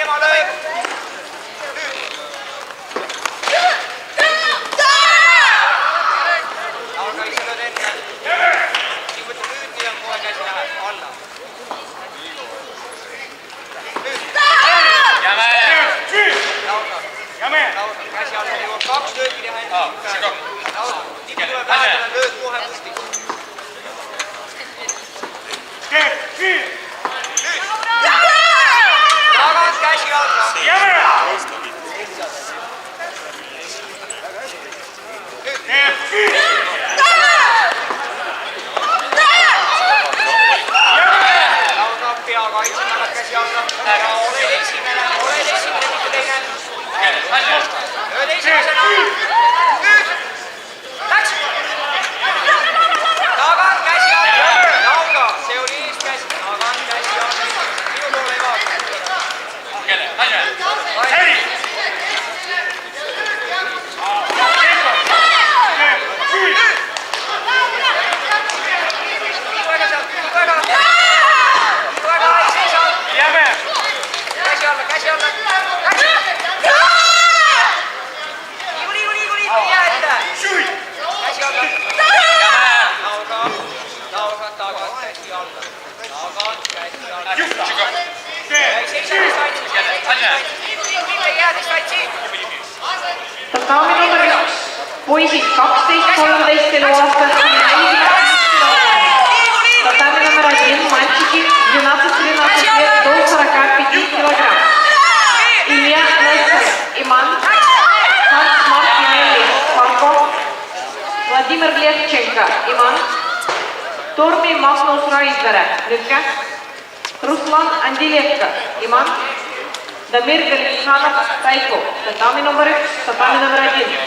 teema lööb. Aga ise lööd enne. Nii võtta nüüd, nii on kohe käsi läheb. Alla. Lauda, käsi alla, jõuab 2 löögi teha enne. Lauda, nii tuleb lähedale, lööd kohe püsti. Tagant käsi alla. Lauda peaga, ise tagant käsi alla. Oled esimene, mitte teine. Lööd esimesena. Nüüd. Läks. Tagant käsi alla. Lauda, see oli eest käsi. Tagant käsi alla. Minu poole ei vaata. Kelle? Heri. Käsi alla. Liigu, jää ette. Käsi alla. Lauda, tagant käsi alla. Tagant käsi alla. Jää distantsi. Tatami number 1. Poisid 12-13 eluaastased. Татами номер 1. Мальчики 12-13 лет до 45 килограмм. Илья Нестеров, Иман, Ханс Маркинелли, Фарков, Владимир Левченко, Иман, Торми Магнус Райдвера, Лютка, Руслан Андилевка, Иман, Дамир Галиханов, Тайко, татами номер 1, татами номер 1.